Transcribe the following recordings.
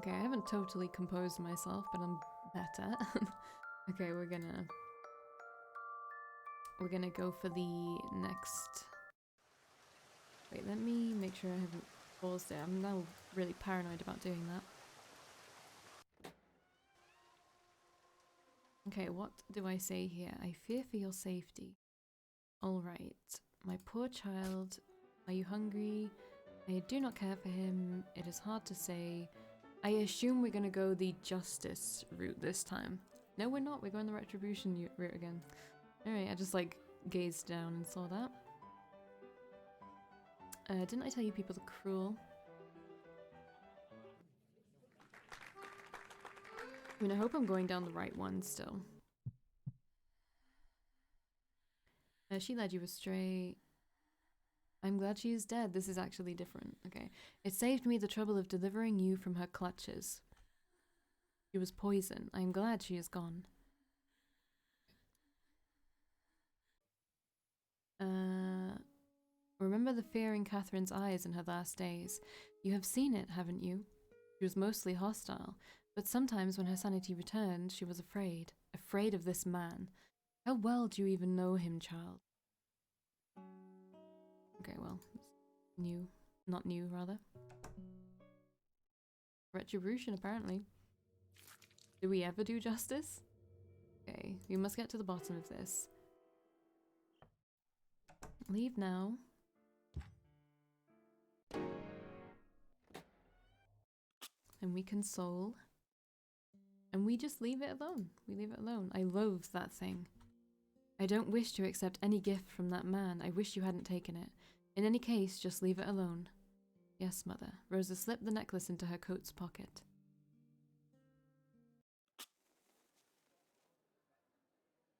Okay, I haven't totally composed myself, but I'm better. Okay, we're gonna go for the next. Wait, let me make sure I haven't paused it. I'm now really paranoid about doing that. Okay, what do I say here? I fear for your safety. Alright. My poor child. Are you hungry? I do not care for him. It is hard to say. I assume we're gonna go the justice route this time. No, we're not. We're going the retribution route again. Alright, I just like gazed down and saw that. Didn't I tell you people are cruel? I mean, I hope I'm going down the right one still. She led you astray. I'm glad she is dead. This is actually different. Okay. It saved me the trouble of delivering you from her clutches. She was poison. I am glad she is gone. Remember the fear in Catherine's eyes in her last days. You have seen it, haven't you? She was mostly hostile, but sometimes when her sanity returned, she was afraid. Afraid of this man. How well do you even know him, child? Okay, well, new. Not new, rather. Retribution, apparently. Do we ever do justice? Okay, we must get to the bottom of this. Leave now. And we console. And we just leave it alone. We leave it alone. I loathe that thing. I don't wish to accept any gift from that man. I wish you hadn't taken it. In any case, just leave it alone. Yes, mother. Rosa slipped the necklace into her coat's pocket.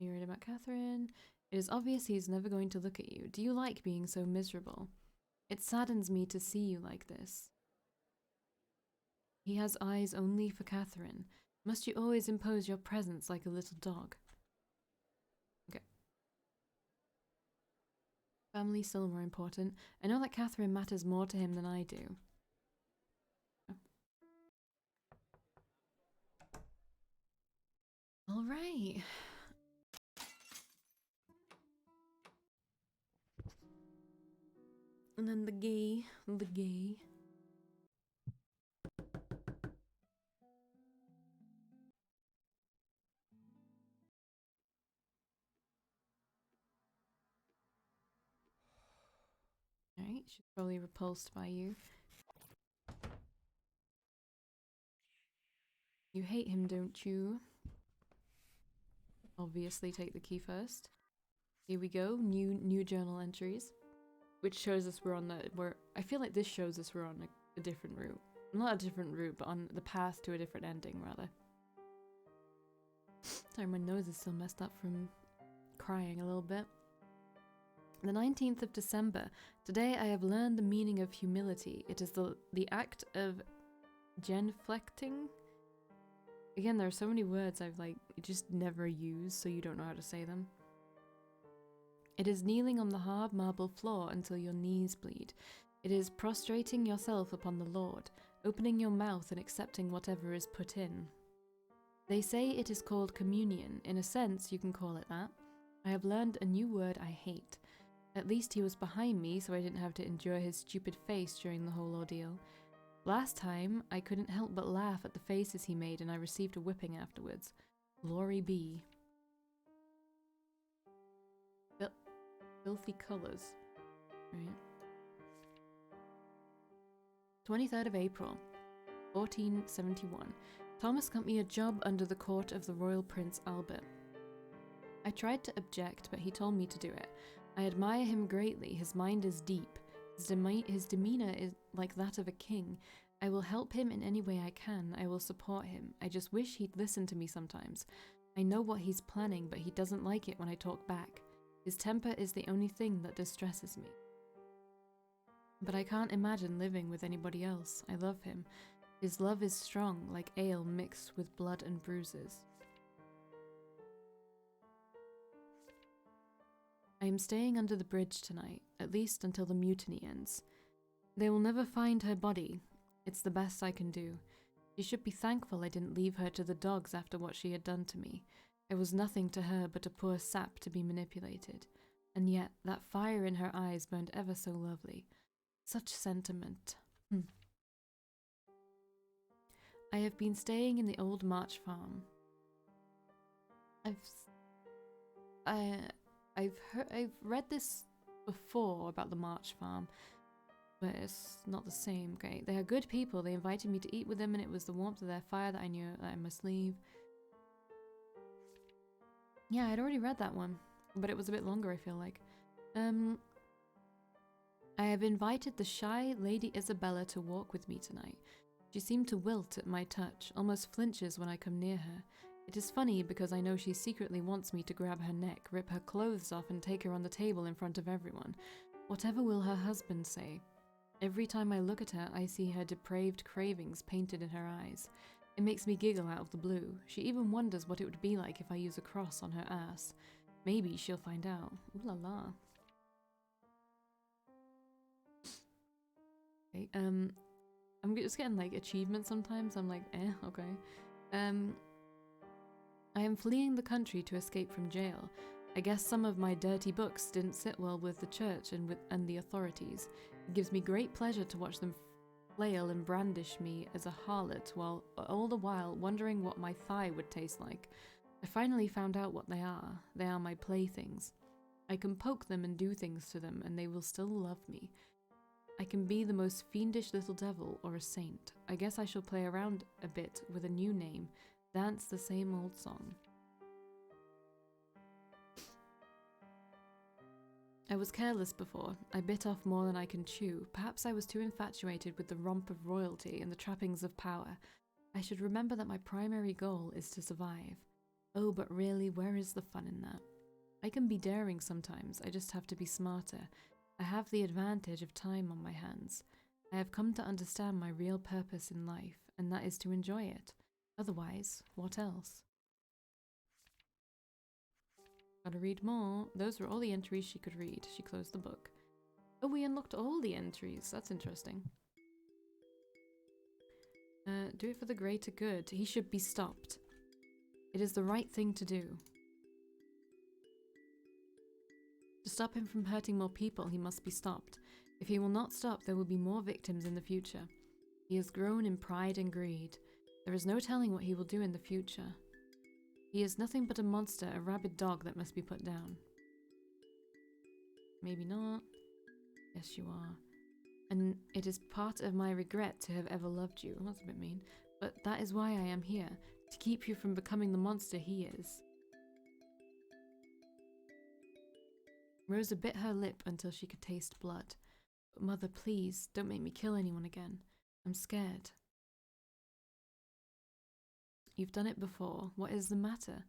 You read about Catherine? It is obvious he is never going to look at you. Do you like being so miserable? It saddens me to see you like this. He has eyes only for Catherine. Must you always impose your presence like a little dog? Okay. Family still more important. I know that Catherine matters more to him than I do. All right. And then the gay. Alright, she's probably repulsed by you. You hate him, don't you? Obviously take the key first. Here we go, new journal entries. Which shows us we're on I feel like this shows us we're on a different route. Not a different route, but on the path to a different ending, rather. Sorry, my nose is still messed up from crying a little bit. The 19th of December. Today I have learned the meaning of humility. It is the act of genuflecting. Again, there are so many words I've just never used, so you don't know how to say them. It is kneeling on the hard marble floor until your knees bleed. It is prostrating yourself upon the Lord, opening your mouth and accepting whatever is put in. They say it is called communion. In a sense, you can call it that. I have learned a new word I hate. At least he was behind me, so I didn't have to endure his stupid face during the whole ordeal. Last time, I couldn't help but laugh at the faces he made, and I received a whipping afterwards. Glory be. Filthy colours. Right. 23rd of April, 1471. Thomas got me a job under the court of the royal Prince Albert. I tried to object, but he told me to do it. I admire him greatly. His mind is deep. His demeanour is like that of a king. I will help him in any way I can. I will support him. I just wish he'd listen to me sometimes. I know what he's planning, but he doesn't like it when I talk back. His temper is the only thing that distresses me. But I can't imagine living with anybody else. I love him. His love is strong, like ale mixed with blood and bruises. I am staying under the bridge tonight, at least until the mutiny ends. They will never find her body. It's the best I can do. She should be thankful I didn't leave her to the dogs after what she had done to me. I was nothing to her but a poor sap to be manipulated. And yet that fire in her eyes burned ever so lovely. Such sentiment. I have been staying in the old March farm. I've read this before about the March farm, but it's not the same. Okay, they are good people. They invited me to eat with them, and it was the warmth of their fire that I knew that I must leave. Yeah, I'd already read that one, but it was a bit longer, I feel like. I have invited the shy Lady Isabella to walk with me tonight. She seemed to wilt at my touch, almost flinches when I come near her. It is funny because I know she secretly wants me to grab her neck, rip her clothes off, and take her on the table in front of everyone. Whatever will her husband say? Every time I look at her, I see her depraved cravings painted in her eyes. It makes me giggle out of the blue. She even wonders what it would be like if I use a cross on her ass. Maybe she'll find out. Ooh la la. Okay, I'm just getting like achievements sometimes. I'm like, okay. I am fleeing the country to escape from jail. I guess some of my dirty books didn't sit well with the church and the authorities. It gives me great pleasure to watch them flail and brandish me as a harlot, while all the while wondering what my thigh would taste like. I finally found out what they are. They are my playthings. I can poke them and do things to them, and they will still love me. I can be the most fiendish little devil or a saint. I guess I shall play around a bit with a new name. Dance the same old song. I was careless before. I bit off more than I can chew. Perhaps I was too infatuated with the romp of royalty and the trappings of power. I should remember that my primary goal is to survive. Oh, but really, where is the fun in that? I can be daring sometimes. I just have to be smarter. I have the advantage of time on my hands. I have come to understand my real purpose in life, and that is to enjoy it. Otherwise, what else? Gotta read more. Those were all the entries she could read. She closed the book. Oh, we unlocked all the entries. That's interesting. Do it for the greater good. He should be stopped. It is the right thing to do. To stop him from hurting more people, he must be stopped. If he will not stop, there will be more victims in the future. He has grown in pride and greed. There is no telling what he will do in the future. He is nothing but a monster, a rabid dog that must be put down. Maybe not. Yes, you are. And it is part of my regret to have ever loved you. That's a bit mean. But that is why I am here, to keep you from becoming the monster he is. Rosa bit her lip until she could taste blood. But Mother, please, don't make me kill anyone again. I'm scared. You've done it before. What is the matter?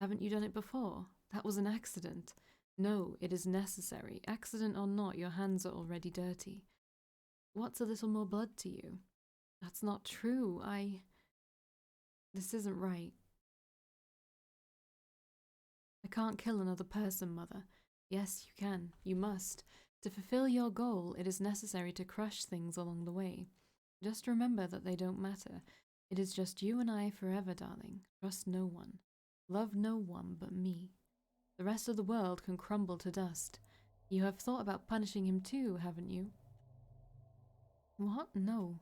Haven't you done it before? That was an accident. No, it is necessary. Accident or not, your hands are already dirty. What's a little more blood to you? That's not true. This isn't right. I can't kill another person, Mother. Yes, you can. You must. To fulfill your goal, it is necessary to crush things along the way. Just remember that they don't matter. It is just you and I forever, darling. Trust no one. Love no one but me. The rest of the world can crumble to dust. You have thought about punishing him too, haven't you? What? No.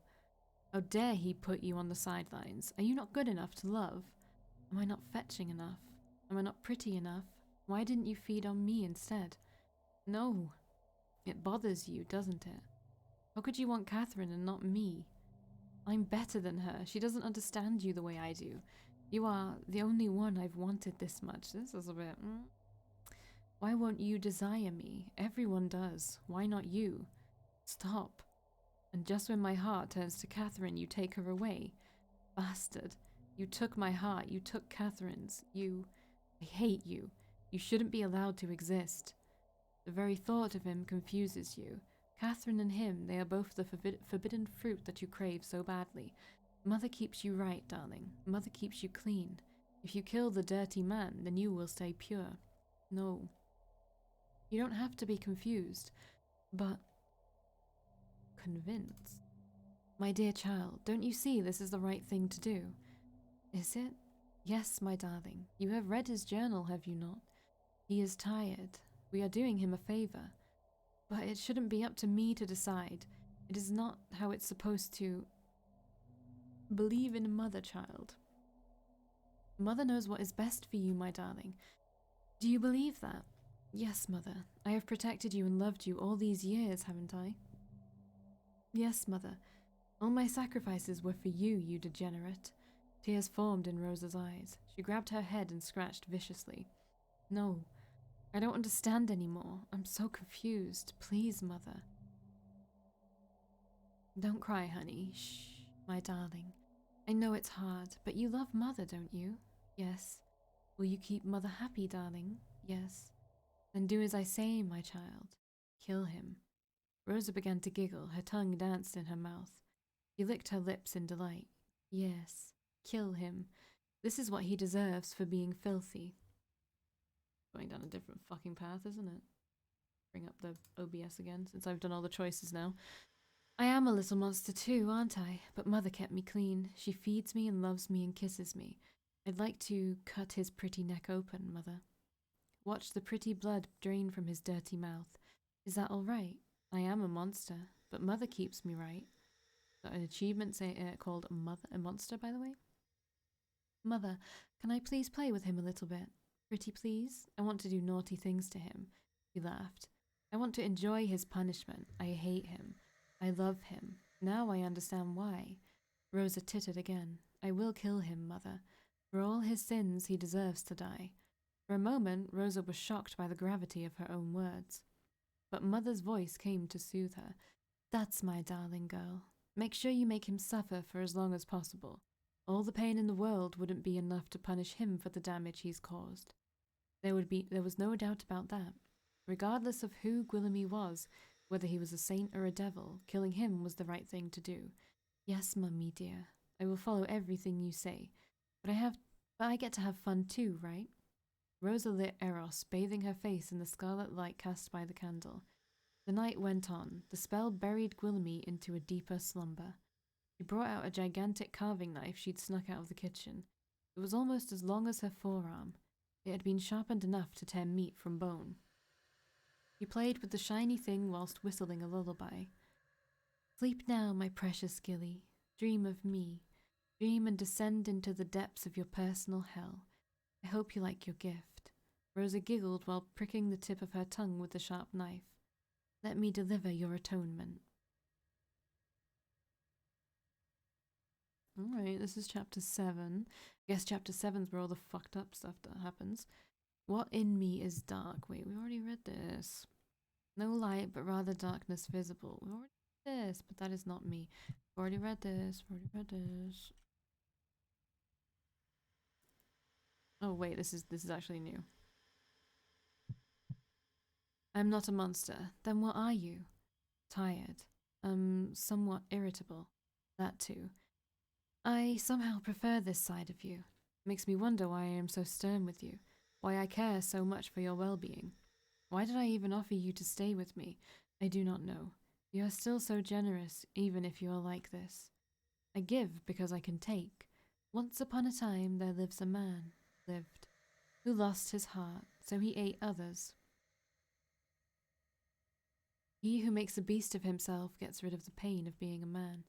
How dare he put you on the sidelines? Are you not good enough to love? Am I not fetching enough? Am I not pretty enough? Why didn't you feed on me instead? No. It bothers you, doesn't it? How could you want Catherine and not me? I'm better than her. She doesn't understand you the way I do. You are the only one I've wanted this much. This is a bit... Why won't you desire me? Everyone does. Why not you? Stop. And just when my heart turns to Catherine, you take her away. Bastard. You took my heart. You took Catherine's. I hate you. You shouldn't be allowed to exist. The very thought of him confuses you. Catherine and him, they are both the forbidden fruit that you crave so badly. Mother keeps you right, darling. Mother keeps you clean. If you kill the dirty man, then you will stay pure. No. You don't have to be confused, but convinced. My dear child, don't you see this is the right thing to do? Is it? Yes, my darling. You have read his journal, have you not? He is tired. We are doing him a favor. But it shouldn't be up to me to decide. It is not how it's supposed to. Believe in mother, child. Mother knows what is best for you, my darling. Do you believe that? Yes, mother. I have protected you and loved you all these years, haven't I? Yes, mother. All my sacrifices were for you, you degenerate. Tears formed in Rosa's eyes. She grabbed her head and scratched viciously. No, I don't understand anymore. I'm so confused. Please, mother. Don't cry, honey. Shh, my darling. I know it's hard, but you love mother, don't you? Yes. Will you keep mother happy, darling? Yes. Then do as I say, my child. Kill him. Rosa began to giggle. Her tongue danced in her mouth. She licked her lips in delight. Yes. Kill him. This is what he deserves for being filthy. Going down a different fucking path, isn't it? Bring up the OBS again, since I've done all the choices now. I am a little monster too, aren't I? But mother kept me clean. She feeds me and loves me and kisses me. I'd like to cut his pretty neck open, mother. Watch the pretty blood drain from his dirty mouth. Is that all right? I am a monster, but mother keeps me right. Got an achievement called a Monster, by the way. Mother, can I please play with him a little bit? Pretty please? I want to do naughty things to him. He laughed. I want to enjoy his punishment. I hate him. I love him. Now I understand why. Rosa tittered again. I will kill him, mother. For all his sins, he deserves to die. For a moment, Rosa was shocked by the gravity of her own words. But mother's voice came to soothe her. That's my darling girl. Make sure you make him suffer for as long as possible. All the pain in the world wouldn't be enough to punish him for the damage he's caused. There was no doubt about that. Regardless of who Gwillemy was, whether he was a saint or a devil, killing him was the right thing to do. Yes, mummy dear, I will follow everything you say. But I get to have fun too, right? Rosa lit Eros, bathing her face in the scarlet light cast by the candle. The night went on. The spell buried Gwillemy into a deeper slumber. She brought out a gigantic carving knife she'd snuck out of the kitchen. It was almost as long as her forearm. It had been sharpened enough to tear meat from bone. She played with the shiny thing whilst whistling a lullaby. Sleep now, my precious Gilly. Dream of me. Dream and descend into the depths of your personal hell. I hope you like your gift. Rosa giggled while pricking the tip of her tongue with the sharp knife. Let me deliver your atonement. Alright, this is chapter 7. I guess chapter 7's where all the fucked up stuff that happens. What in me is dark? Wait, we already read this. No light, but rather darkness visible. We already read this, but that is not me. We've already read this. We've already read this. Oh wait, this is actually new. I'm not a monster. Then what are you? Tired. Somewhat irritable. That too. I somehow prefer this side of you. Makes me wonder why I am so stern with you. Why I care so much for your well-being. Why did I even offer you to stay with me? I do not know. You are still so generous, even if you are like this. I give because I can take. Once upon a time there lived, who lost his heart, so he ate others. He who makes a beast of himself gets rid of the pain of being a man.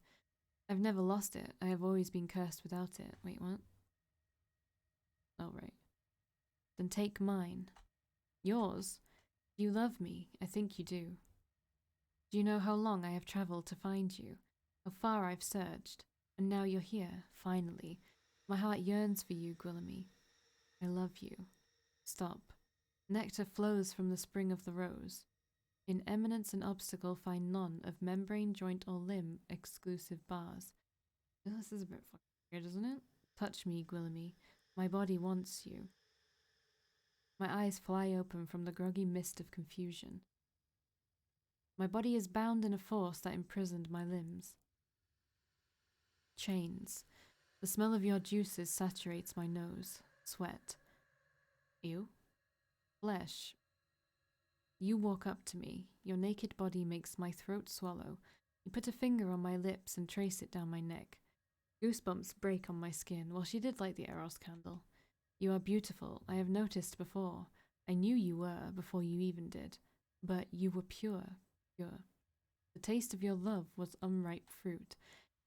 I've never lost it. I have always been cursed without it. Wait, what? Oh, right. Then take mine. Yours? You love me. I think you do. Do you know how long I have travelled to find you? How far I've searched? And now you're here, finally. My heart yearns for you, Gwillemy. I love you. Stop. Nectar flows from the spring of the rose. In eminence and obstacle find none of membrane, joint, or limb exclusive bars. This is a bit fucking weird, isn't it? Touch me, Gwillemy. My body wants you. My eyes fly open from the groggy mist of confusion. My body is bound in a force that imprisoned my limbs. Chains. The smell of your juices saturates my nose. Sweat. Ew. Flesh. You walk up to me. Your naked body makes my throat swallow. You put a finger on my lips and trace it down my neck. Goosebumps break on my skin. Well, she did light the Eros candle. You are beautiful. I have noticed before. I knew you were before you even did. But you were pure. Pure. The taste of your love was unripe fruit.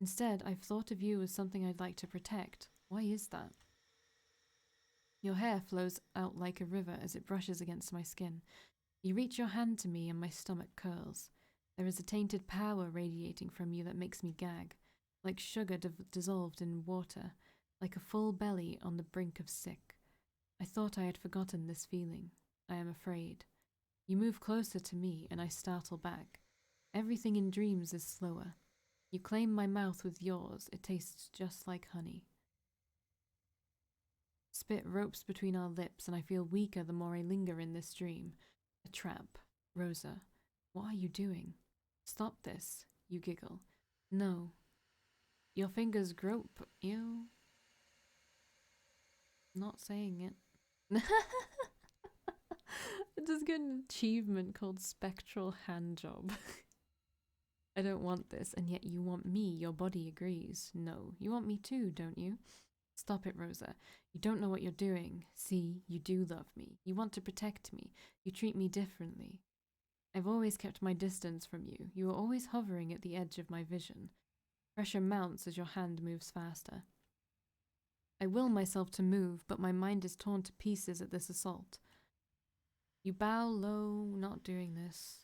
Instead, I've thought of you as something I'd like to protect. Why is that? Your hair flows out like a river as it brushes against my skin. You reach your hand to me and my stomach curls. There is a tainted power radiating from you that makes me gag, like sugar dissolved in water, like a full belly on the brink of sick. I thought I had forgotten this feeling. I am afraid. You move closer to me and I startle back. Everything in dreams is slower. You claim my mouth with yours. It tastes just like honey. Spit ropes between our lips and I feel weaker the more I linger in this dream. A trap. Rosa, what are you doing? Stop this, you giggle. No. Your fingers grope. Ew. Not saying it. I just got an achievement called Spectral Handjob. I don't want this, and yet you want me. Your body agrees. No, you want me too, don't you? Stop it, Rosa. You don't know what you're doing. See, you do love me. You want to protect me. You treat me differently. I've always kept my distance from you. You are always hovering at the edge of my vision. Pressure mounts as your hand moves faster. I will myself to move, but my mind is torn to pieces at this assault. You bow low, not doing this.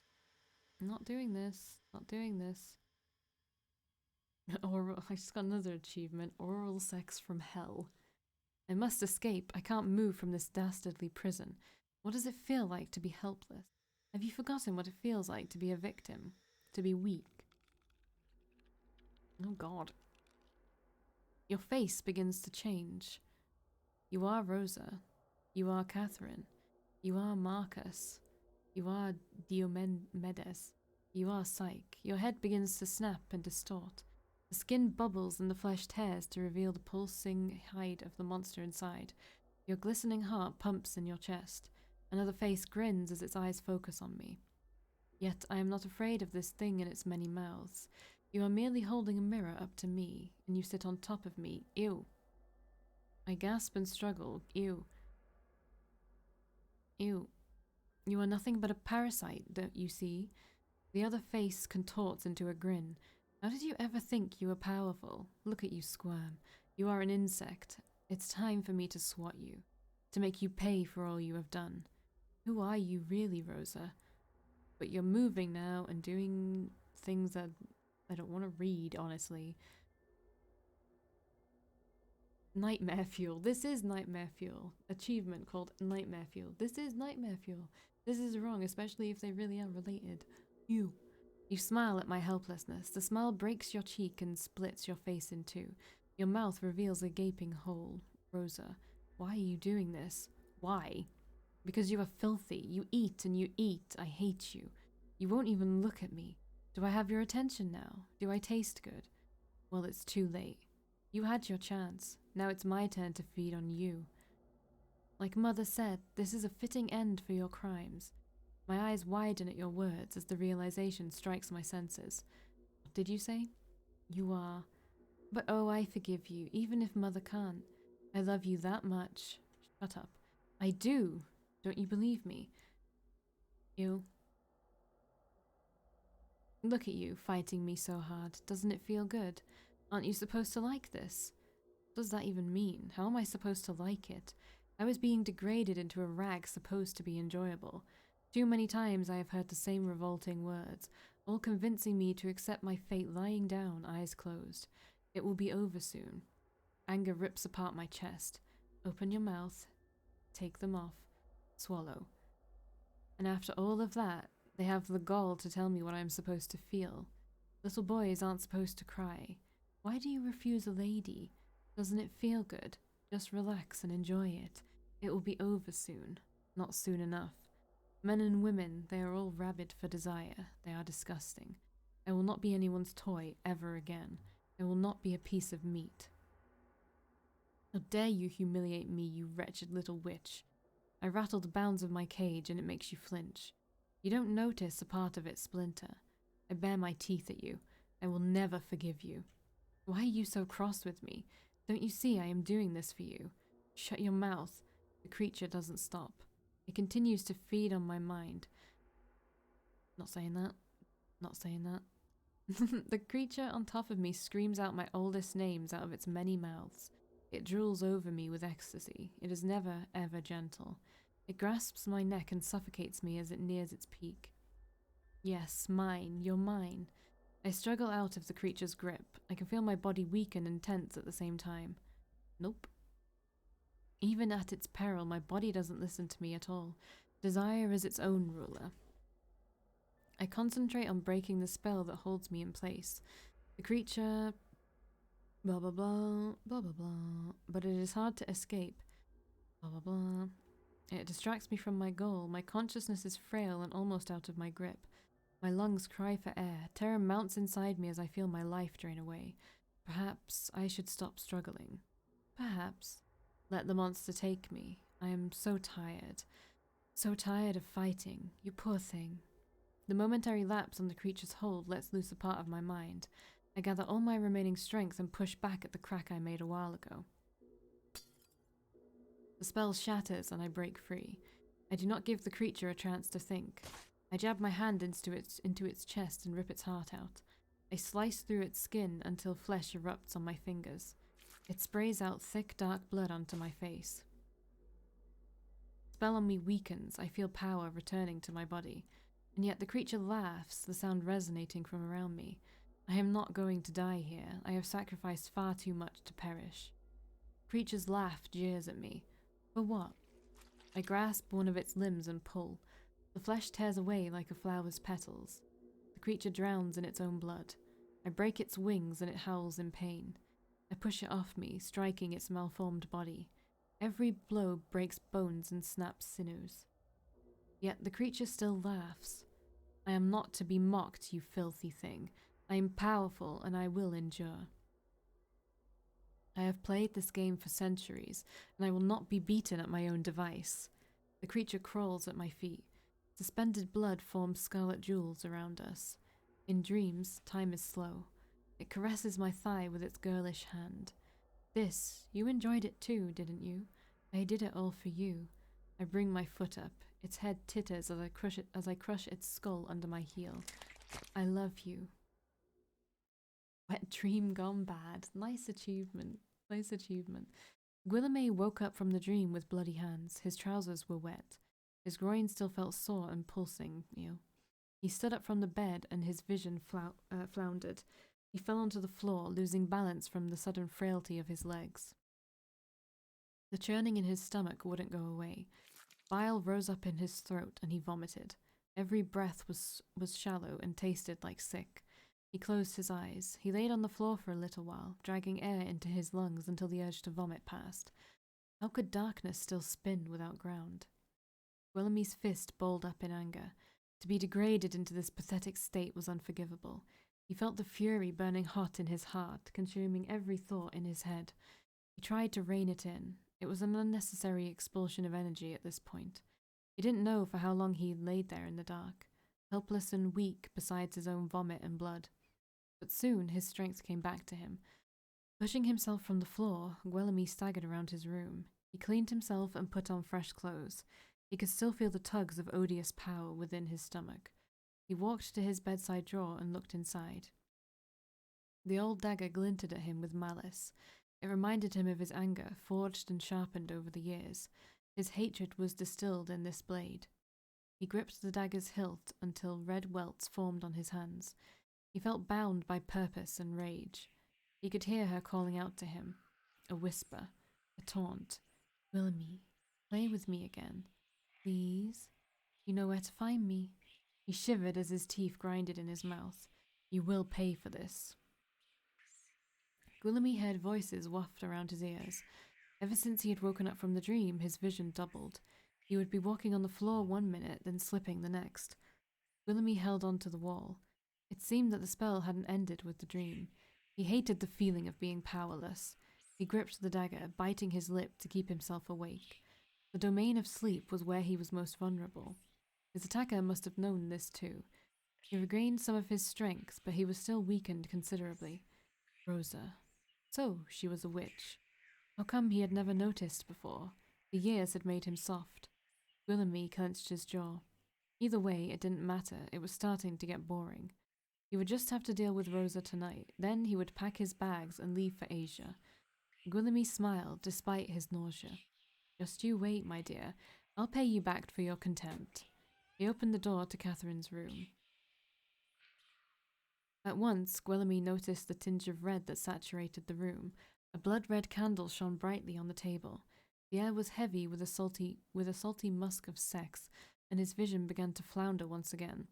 Not doing this. Not doing this. Oral. I just got another achievement. Oral sex from hell. I must escape. I can't move from this dastardly prison. What does it feel like to be helpless? Have you forgotten what it feels like to be a victim? To be weak? Oh God. Your face begins to change. You are Rosa. You are Catherine. You are Marcus. You are Diomedes. You are Psyche. Your head begins to snap and distort. The skin bubbles and the flesh tears to reveal the pulsing hide of the monster inside. Your glistening heart pumps in your chest. Another face grins as its eyes focus on me. Yet I am not afraid of this thing in its many mouths. You are merely holding a mirror up to me, and you sit on top of me. Ew. I gasp and struggle. Ew. Ew. You are nothing but a parasite, don't you see? The other face contorts into a grin. How did you ever think you were powerful? Look at you squirm. You are an insect. It's time for me to swat you, to make you pay for all you have done. Who are you really, Rosa? But you're moving now and doing things that I don't want to read, honestly. Nightmare fuel. This is nightmare fuel. Achievement called nightmare fuel. This is nightmare fuel. This is wrong, especially if they really are related. You. You smile at my helplessness. The smile breaks your cheek and splits your face in two. Your mouth reveals a gaping hole. Rosa, why are you doing this? Why? Because you are filthy. You eat and you eat. I hate you. You won't even look at me. Do I have your attention now? Do I taste good? Well, it's too late. You had your chance. Now it's my turn to feed on you. Like Mother said, this is a fitting end for your crimes. My eyes widen at your words as the realization strikes my senses. What did you say? You are. But oh, I forgive you, even if Mother can't. I love you that much. Shut up. I do. Don't you believe me? You. Look at you, fighting me so hard. Doesn't it feel good? Aren't you supposed to like this? What does that even mean? How am I supposed to like it? I was being degraded into a rag supposed to be enjoyable. Too many times I have heard the same revolting words, all convincing me to accept my fate lying down, eyes closed. It will be over soon. Anger rips apart my chest. Open your mouth. Take them off. Swallow. And after all of that, they have the gall to tell me what I am supposed to feel. Little boys aren't supposed to cry. Why do you refuse a lady? Doesn't it feel good? Just relax and enjoy it. It will be over soon. Not soon enough. Men and women, they are all rabid for desire. They are disgusting. I will not be anyone's toy ever again. I will not be a piece of meat. How dare you humiliate me, you wretched little witch? I rattle the bounds of my cage and it makes you flinch. You don't notice a part of it splinter. I bare my teeth at you. I will never forgive you. Why are you so cross with me? Don't you see I am doing this for you? Shut your mouth. The creature doesn't stop. It continues to feed on my mind. Not saying that. Not saying that. The creature on top of me screams out my oldest names out of its many mouths. It drools over me with ecstasy. It is never, ever gentle. It grasps my neck and suffocates me as it nears its peak. Yes, mine, you're mine. I struggle out of the creature's grip. I can feel my body weaken and tense at the same time. Nope. Even at its peril, my body doesn't listen to me at all. Desire is its own ruler. I concentrate on breaking the spell that holds me in place. The creature... blah blah blah, blah blah blah, but it is hard to escape. Blah blah blah. It distracts me from my goal. My consciousness is frail and almost out of my grip. My lungs cry for air. Terror mounts inside me as I feel my life drain away. Perhaps I should stop struggling. Perhaps. Let the monster take me. I am so tired. So tired of fighting. You poor thing. The momentary lapse on the creature's hold lets loose a part of my mind. I gather all my remaining strength and push back at the crack I made a while ago. The spell shatters and I break free. I do not give the creature a chance to think. I jab my hand into its chest and rip its heart out. I slice through its skin until flesh erupts on my fingers. It sprays out thick, dark blood onto my face. The spell on me weakens. I feel power returning to my body. And yet the creature laughs, the sound resonating from around me. I am not going to die here. I have sacrificed far too much to perish. The creature's laugh jeers at me. For what? I grasp one of its limbs and pull. The flesh tears away like a flower's petals. The creature drowns in its own blood. I break its wings and it howls in pain. I push it off me, striking its malformed body. Every blow breaks bones and snaps sinews. Yet the creature still laughs. I am not to be mocked, you filthy thing. I am powerful and I will endure. I have played this game for centuries, and I will not be beaten at my own device. The creature crawls at my feet. Suspended blood forms scarlet jewels around us. In dreams, time is slow. It caresses my thigh with its girlish hand. This, you enjoyed it too, didn't you? I did it all for you. I bring my foot up. Its head titters as I crush its skull under my heel. I love you. Wet dream gone bad. Nice achievement. Nice achievement. Guillaume woke up from the dream with bloody hands. His trousers were wet. His groin still felt sore and pulsing. He stood up from the bed and his vision floundered. He fell onto the floor, losing balance from the sudden frailty of his legs. The churning in his stomach wouldn't go away. Bile rose up in his throat and he vomited. Every breath was shallow and tasted like sick. He closed his eyes. He laid on the floor for a little while, dragging air into his lungs until the urge to vomit passed. How could darkness still spin without ground? Willemy's fist balled up in anger. To be degraded into this pathetic state was unforgivable. He felt the fury burning hot in his heart, consuming every thought in his head. He tried to rein it in. It was an unnecessary expulsion of energy at this point. He didn't know for how long he laid there in the dark, helpless and weak besides his own vomit and blood. But soon his strength came back to him. Pushing himself from the floor, Guillaume staggered around his room. He cleaned himself and put on fresh clothes. He could still feel the tugs of odious power within his stomach. He walked to his bedside drawer and looked inside. The old dagger glinted at him with malice. It reminded him of his anger, forged and sharpened over the years. His hatred was distilled in this blade. He gripped the dagger's hilt until red welts formed on his hands. He felt bound by purpose and rage. He could hear her calling out to him. A whisper, a taunt. Willemie, play with me again. Please? You know where to find me. He shivered as his teeth grinded in his mouth. You will pay for this. Guillaume heard voices waft around his ears. Ever since he had woken up from the dream, his vision doubled. He would be walking on the floor one minute, then slipping the next. Guillaume held on to the wall. It seemed that the spell hadn't ended with the dream. He hated the feeling of being powerless. He gripped the dagger, biting his lip to keep himself awake. The domain of sleep was where he was most vulnerable. His attacker must have known this too. He regained some of his strength, but he was still weakened considerably. Rosa. So, she was a witch. How come he had never noticed before? The years had made him soft. Willoughby clenched his jaw. Either way, it didn't matter. It was starting to get boring. He would just have to deal with Rosa tonight. Then he would pack his bags and leave for Asia. Willoughby smiled, despite his nausea. Just you wait, my dear. I'll pay you back for your contempt. He opened the door to Catherine's room. At once, Guillaume noticed the tinge of red that saturated the room. A blood-red candle shone brightly on the table. The air was heavy with a salty musk of sex, and his vision began to flounder once again.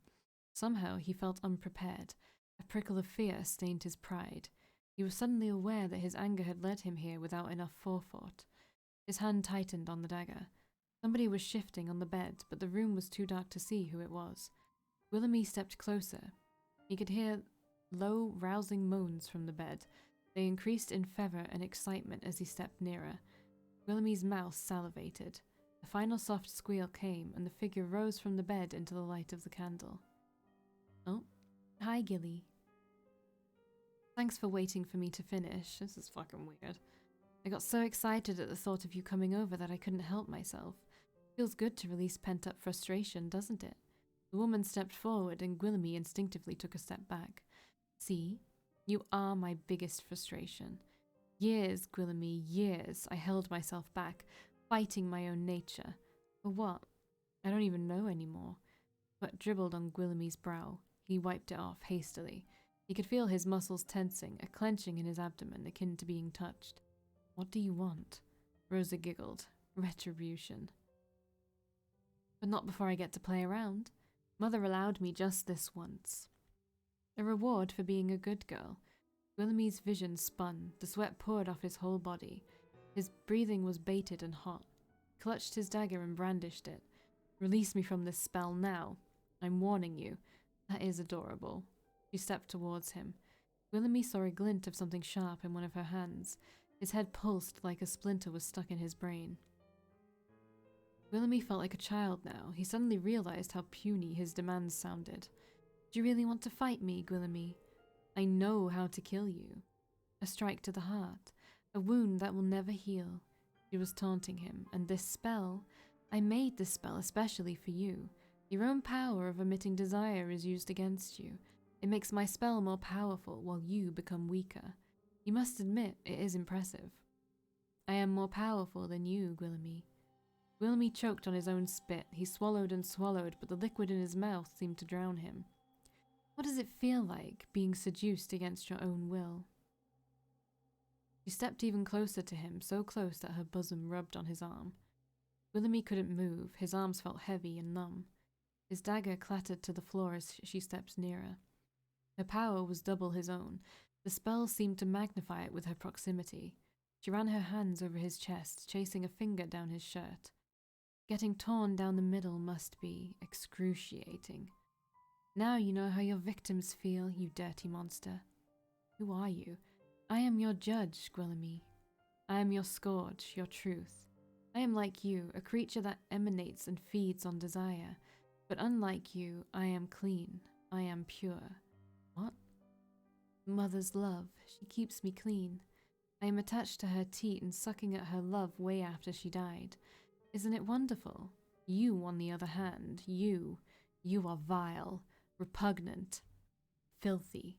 Somehow he felt unprepared. A prickle of fear stained his pride. He was suddenly aware that his anger had led him here without enough forethought. His hand tightened on the dagger. Somebody was shifting on the bed, but the room was too dark to see who it was. Willoughby stepped closer. He could hear low, rousing moans from the bed. They increased in fervor and excitement as he stepped nearer. Willoughby's mouth salivated. The final soft squeal came, and the figure rose from the bed into the light of the candle. Oh, hi, Gilly. Thanks for waiting for me to finish. This is fucking weird. I got so excited at the thought of you coming over that I couldn't help myself. Feels good to release pent-up frustration, doesn't it? The woman stepped forward, and Guillaume instinctively took a step back. See? You are my biggest frustration. Years, Guillaume, years, I held myself back, fighting my own nature. For what? I don't even know anymore. Sweat dribbled on Guillaume's brow. He wiped it off hastily. He could feel his muscles tensing, a clenching in his abdomen akin to being touched. What do you want? Rosa giggled. Retribution. But not before I get to play around. Mother allowed me just this once. A reward for being a good girl. Guillaume's vision spun. The sweat poured off his whole body. His breathing was bated and hot. He clutched his dagger and brandished it. Release me from this spell now. I'm warning you. That is adorable. She stepped towards him. Guillaume saw a glint of something sharp in one of her hands. His head pulsed like a splinter was stuck in his brain. Guillaume felt like a child now. He suddenly realized how puny his demands sounded. Do you really want to fight me, Guillaume? I know how to kill you. A strike to the heart. A wound that will never heal. She was taunting him. And this spell? I made this spell especially for you. Your own power of emitting desire is used against you. It makes my spell more powerful while you become weaker. You must admit it is impressive. I am more powerful than you, Guillaume. Guillaume choked on his own spit. He swallowed and swallowed, but the liquid in his mouth seemed to drown him. What does it feel like, being seduced against your own will? She stepped even closer to him, so close that her bosom rubbed on his arm. Guillaume couldn't move. His arms felt heavy and numb. His dagger clattered to the floor as she stepped nearer. Her power was double his own. The spell seemed to magnify it with her proximity. She ran her hands over his chest, chasing a finger down his shirt. Getting torn down the middle must be excruciating. Now you know how your victims feel, you dirty monster. Who are you? I am your judge, Guillaume. I am your scourge, your truth. I am like you, a creature that emanates and feeds on desire. But unlike you, I am clean. I am pure. What? Mother's love. She keeps me clean. I am attached to her teat and sucking at her love way after she died. Isn't it wonderful? You, on the other hand, you are vile, repugnant, filthy.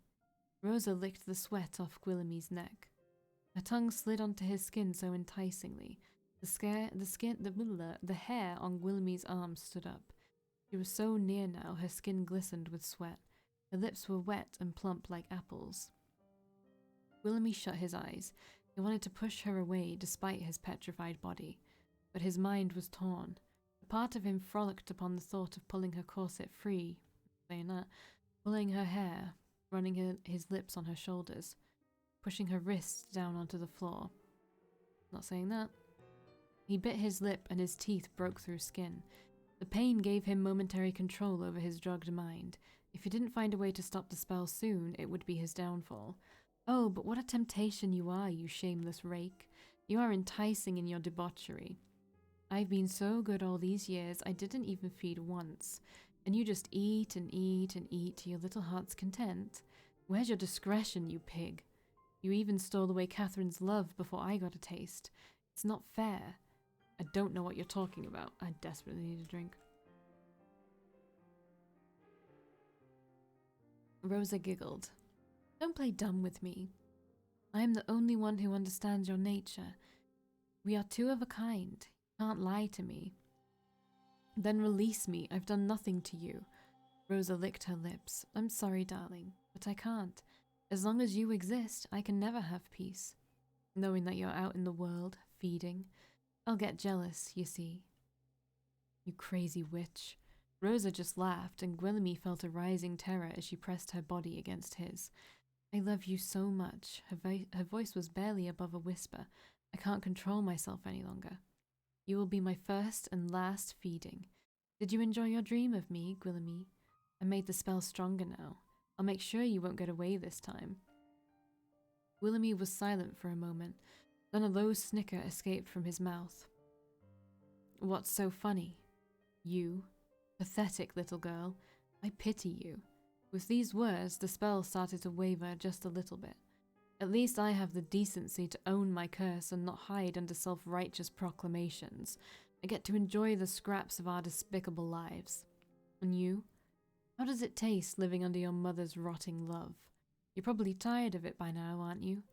Rosa licked the sweat off Guillaume's neck. Her tongue slid onto his skin so enticingly. The hair on Guillaume's arm stood up. She was so near now, her skin glistened with sweat. Her lips were wet and plump like apples. Guillaume shut his eyes. He wanted to push her away despite his petrified body. But his mind was torn. A part of him frolicked upon the thought of pulling her corset free, pulling her hair, running his lips on her shoulders, pushing her wrists down onto the floor. Not saying that. He bit his lip and his teeth broke through skin. The pain gave him momentary control over his drugged mind. If he didn't find a way to stop the spell soon, it would be his downfall. Oh, but what a temptation you are, you shameless rake. You are enticing in your debauchery. I've been so good all these years, I didn't even feed once. And you just eat and eat and eat to your little heart's content. Where's your discretion, you pig? You even stole away Catherine's love before I got a taste. It's not fair. I don't know what you're talking about. I desperately need a drink. Rosa giggled. Don't play dumb with me. I am the only one who understands your nature. We are two of a kind. You can't lie to me. Then release me. I've done nothing to you. Rosa licked her lips. I'm sorry, darling, but I can't. As long as you exist, I can never have peace. Knowing that you're out in the world, feeding, I'll get jealous, you see. You crazy witch. Rosa just laughed, and Gwilymie felt a rising terror as she pressed her body against his. I love you so much. Her voice was barely above a whisper. I can't control myself any longer. You will be my first and last feeding. Did you enjoy your dream of me, Gwilymie? I made the spell stronger now. I'll make sure you won't get away this time. Gwilymie was silent for a moment. Then a low snicker escaped from his mouth. What's so funny? You, pathetic little girl, I pity you. With these words, the spell started to waver just a little bit. At least I have the decency to own my curse and not hide under self-righteous proclamations. I get to enjoy the scraps of our despicable lives. And you? How does it taste living under your mother's rotting love? You're probably tired of it by now, aren't you?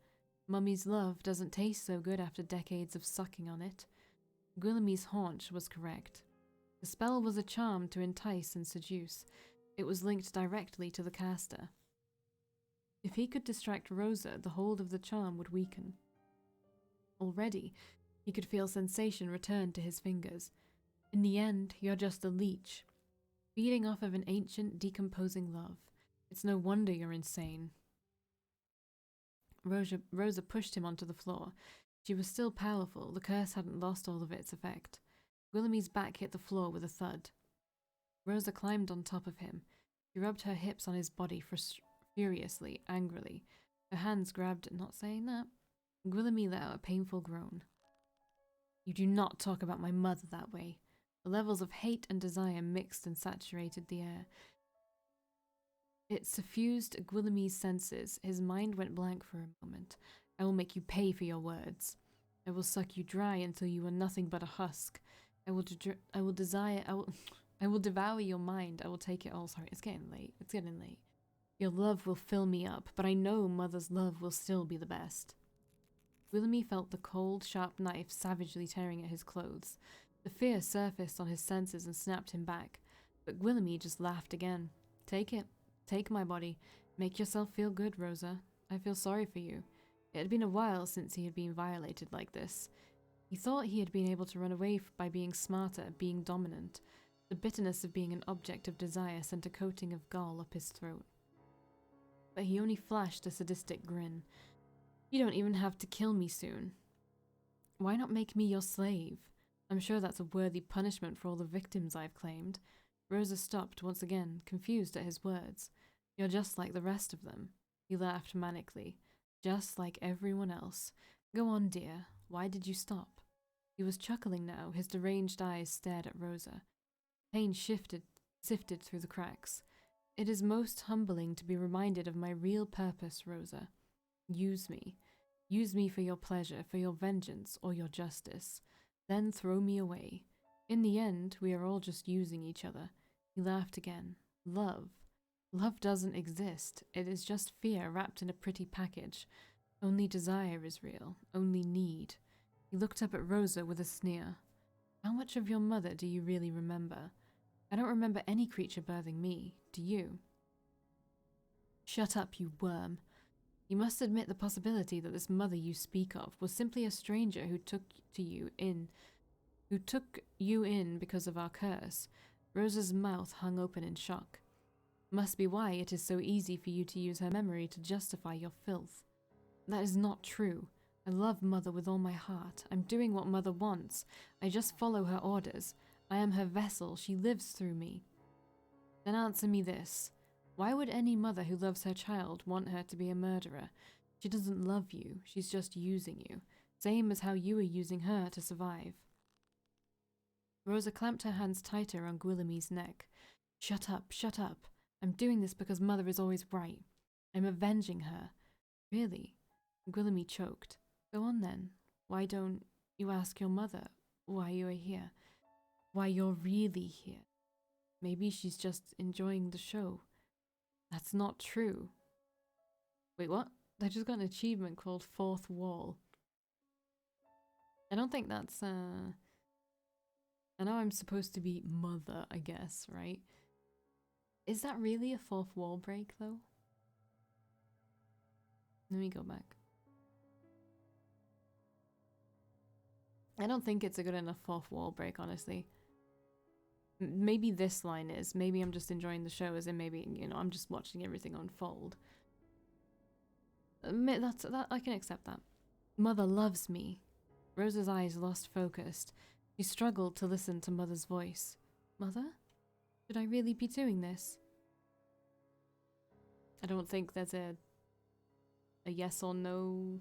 Mummy's love doesn't taste so good after decades of sucking on it. Gwilymie's haunch was correct. The spell was a charm to entice and seduce. It was linked directly to the caster. If he could distract Rosa, the hold of the charm would weaken. Already, he could feel sensation return to his fingers. In the end, you're just a leech, feeding off of an ancient, decomposing love. It's no wonder you're insane. Rosa pushed him onto the floor. She was still powerful. The curse hadn't lost all of its effect. Gwilymie's back hit the floor with a thud. Rosa climbed on top of him. She rubbed her hips on his body furiously, angrily. Her hands grabbed, not saying that. Gwilymie let out a painful groan. You do not talk about my mother that way. The levels of hate and desire mixed and saturated the air. It suffused Gwilymie's senses. His mind went blank for a moment. I will make you pay for your words. I will suck you dry until you are nothing but a husk. I will devour your mind. I will take it all. Sorry, it's getting late. It's getting late. Your love will fill me up, but I know Mother's love will still be the best. Gwilymie felt the cold, sharp knife savagely tearing at his clothes. The fear surfaced on his senses and snapped him back, but Gwilymie just laughed again. Take it. Take my body. Make yourself feel good, Rosa. I feel sorry for you. It had been a while since he had been violated like this. He thought he had been able to run away by being smarter, being dominant. The bitterness of being an object of desire sent a coating of gall up his throat. But he only flashed a sadistic grin. You don't even have to kill me soon. Why not make me your slave? I'm sure that's a worthy punishment for all the victims I've claimed. Rosa stopped once again, confused at his words. You're just like the rest of them. He laughed manically. Just like everyone else. Go on, dear. Why did you stop? He was chuckling now. His deranged eyes stared at Rosa. Pain sifted through the cracks. It is most humbling to be reminded of my real purpose, Rosa. Use me. Use me for your pleasure, for your vengeance, or your justice. Then throw me away. In the end, we are all just using each other. He laughed again. Love. Love doesn't exist. It is just fear wrapped in a pretty package. Only desire is real. Only need. He looked up at Rosa with a sneer. How much of your mother do you really remember? I don't remember any creature birthing me. Do you? Shut up, you worm. You must admit the possibility that this mother you speak of was simply a stranger who took you in because of our curse. Rosa's mouth hung open in shock. Must be why it is so easy for you to use her memory to justify your filth. That is not true. I love Mother with all my heart. I'm doing what Mother wants. I just follow her orders. I am her vessel. She lives through me. Then answer me this. Why would any mother who loves her child want her to be a murderer? She doesn't love you. She's just using you. Same as how you are using her to survive. Rosa clamped her hands tighter on Gwilymie's neck. Shut up, shut up. I'm doing this because Mother is always right. I'm avenging her. Really? Gwillemy choked. Go on then. Why don't you ask your mother why you are here? Why you're really here? Maybe she's just enjoying the show. That's not true. Wait, what? I just got an achievement called Fourth Wall. I don't think that's, I know I'm supposed to be mother, I guess, right? Is that really a fourth wall break, though? Let me go back. I don't think it's a good enough fourth wall break, honestly. Maybe this line is. Maybe I'm just enjoying the show, as in maybe, you know, I'm just watching everything unfold. That I can accept that. Mother loves me. Rosa's eyes lost focus. She struggled to listen to Mother's voice. Mother? Should I really be doing this? I don't think there's a yes or no.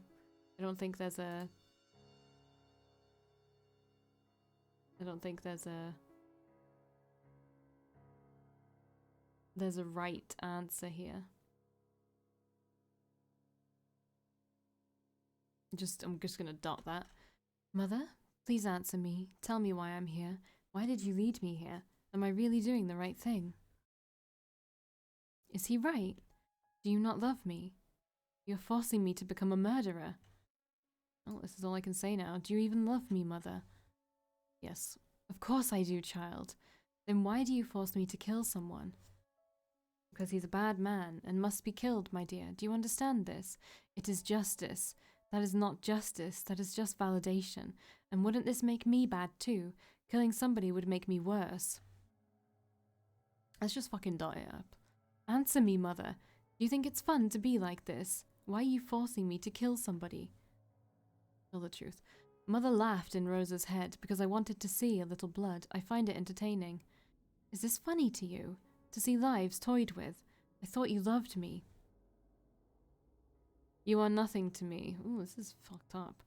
I don't think there's a right answer here. I'm just gonna dot that. Mother, please answer me. Tell me why I'm here. Why did you lead me here? Am I really doing the right thing? Is he right? Do you not love me? You're forcing me to become a murderer. Oh, this is all I can say now. Do you even love me, Mother? Yes. Of course I do, child. Then why do you force me to kill someone? Because he's a bad man and must be killed, my dear. Do you understand this? It is justice. That is not justice. That is just validation. And wouldn't this make me bad too? Killing somebody would make me worse. Let's just fucking dot it up. Answer me, Mother. Do you think it's fun to be like this? Why are you forcing me to kill somebody? Tell the truth. Mother laughed in Rosa's head because I wanted to see a little blood. I find it entertaining. Is this funny to you? To see lives toyed with? I thought you loved me. You are nothing to me. Ooh, this is fucked up.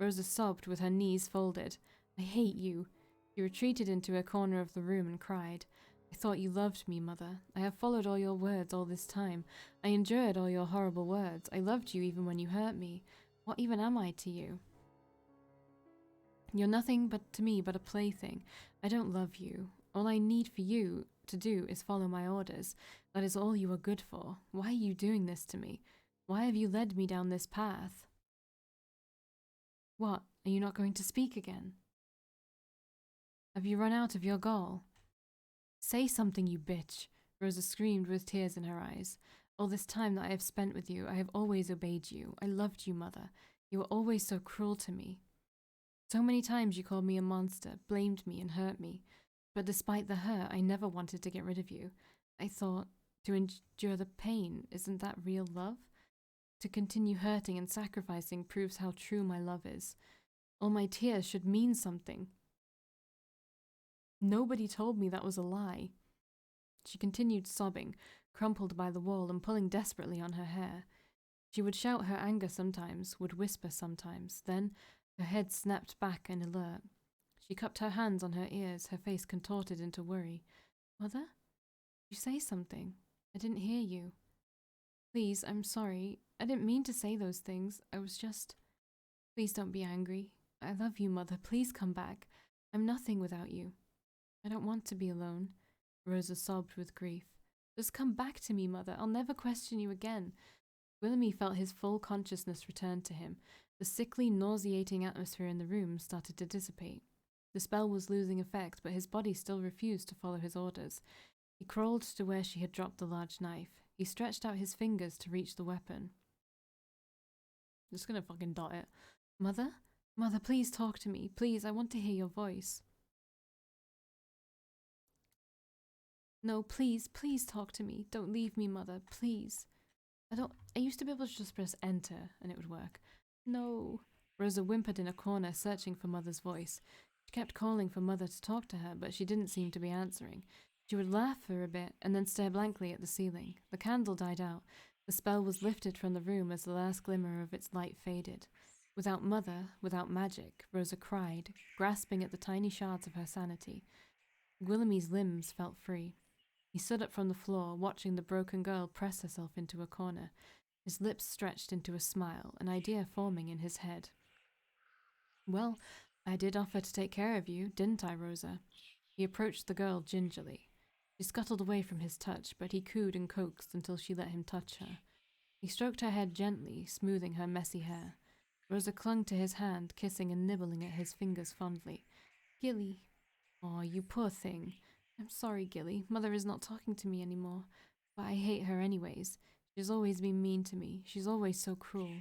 Rosa sobbed with her knees folded. I hate you. She retreated into a corner of the room and cried. I thought you loved me, Mother. I have followed all your words all this time. I endured all your horrible words. I loved you even when you hurt me. What even am I to you? You're nothing but to me but a plaything. I don't love you. All I need for you to do is follow my orders. That is all you are good for. Why are you doing this to me? Why have you led me down this path? What? Are you not going to speak again? Have you run out of your gall? Say something, you bitch, Rosa screamed with tears in her eyes. All this time that I have spent with you, I have always obeyed you. I loved you, Mother. You were always so cruel to me. So many times you called me a monster, blamed me and hurt me. But despite the hurt, I never wanted to get rid of you. I thought, to endure the pain, isn't that real love? To continue hurting and sacrificing proves how true my love is. All my tears should mean something. Nobody told me that was a lie. She continued sobbing, crumpled by the wall and pulling desperately on her hair. She would shout her anger sometimes, would whisper sometimes. Then her head snapped back and alert. She cupped her hands on her ears, her face contorted into worry. Mother? You say something. I didn't hear you. Please, I'm sorry. I didn't mean to say those things. I was just... Please don't be angry. I love you, Mother. Please come back. I'm nothing without you. I don't want to be alone. Rosa sobbed with grief. Just come back to me, Mother. I'll never question you again. Willemy felt his full consciousness return to him. The sickly, nauseating atmosphere in the room started to dissipate. The spell was losing effect, but his body still refused to follow his orders. He crawled to where she had dropped the large knife. He stretched out his fingers to reach the weapon. I'm just gonna fucking dot it. Mother? Mother, please talk to me. Please, I want to hear your voice. No, please, please talk to me. Don't leave me, Mother, please. I used to be able to just press enter and it would work. No. Rosa whimpered in a corner, searching for Mother's voice. She kept calling for Mother to talk to her, but she didn't seem to be answering. She would laugh for a bit and then stare blankly at the ceiling. The candle died out. The spell was lifted from the room as the last glimmer of its light faded. Without Mother, without magic, Rosa cried, grasping at the tiny shards of her sanity. Willemy's limbs felt free. He stood up from the floor, watching the broken girl press herself into a corner, his lips stretched into a smile, an idea forming in his head. Well, I did offer to take care of you, didn't I, Rosa? He approached the girl gingerly. She scuttled away from his touch, but he cooed and coaxed until she let him touch her. He stroked her head gently, smoothing her messy hair. Rosa clung to his hand, kissing and nibbling at his fingers fondly. Gilly. Aw, you poor thing. I'm sorry, Gilly. Mother is not talking to me anymore. But I hate her anyways. She's always been mean to me. She's always so cruel.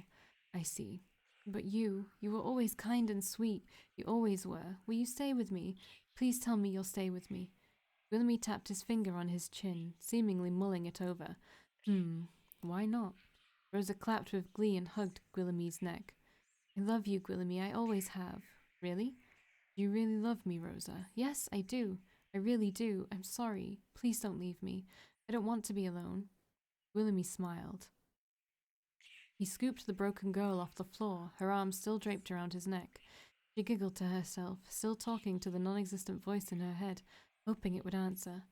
I see. But you were always kind and sweet. You always were. Will you stay with me? Please tell me you'll stay with me. Willoughby tapped his finger on his chin, seemingly mulling it over. Why not? Rosa clapped with glee and hugged Willoughby's neck. I love you, Willoughby. I always have. Really? Do you really love me, Rosa? Yes, I do. I really do. I'm sorry. Please don't leave me. I don't want to be alone. Willoughby smiled. He scooped the broken girl off the floor, her arms still draped around his neck. She giggled to herself, still talking to the non-existent voice in her head, hoping it would answer.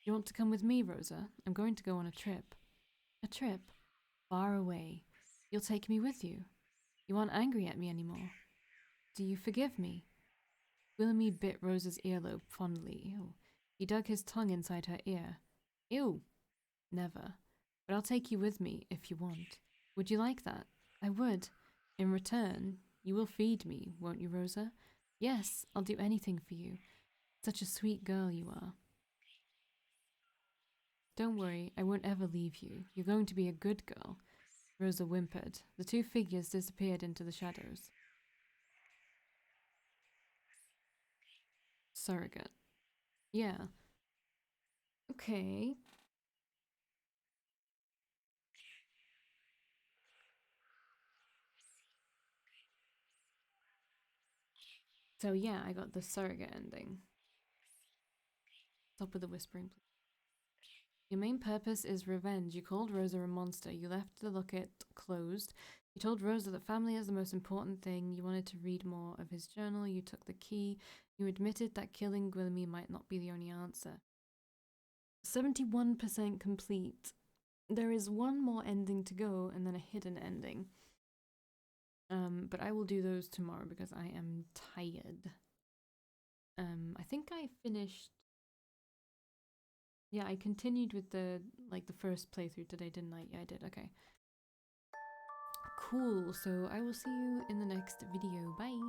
You want to come with me, Rosa? I'm going to go on a trip. A trip? Far away. You'll take me with you. You aren't angry at me anymore. Do you forgive me? Willoughby bit Rosa's earlobe fondly. Ew. He dug his tongue inside her ear. Ew. Never. But I'll take you with me if you want. Would you like that? I would. In return, you will feed me, won't you, Rosa? Yes, I'll do anything for you. Such a sweet girl you are. Don't worry, I won't ever leave you. You're going to be a good girl. Rosa whimpered. The two figures disappeared into the shadows. Surrogate. Yeah. Okay. So yeah, I got the surrogate ending. Stop with the whispering, please. Your main purpose is revenge. You called Rosa a monster. You left the locket closed. You told Rosa that family is the most important thing. You wanted to read more of his journal. You took the key. You admitted that killing Willoughby might not be the only answer. 71% complete. There is one more ending to go and then a hidden ending. But I will do those tomorrow because I am tired. I think I finished. Yeah, I continued with the first playthrough today, didn't I? Yeah, I did. Okay. Cool. So I will see you in the next video. Bye.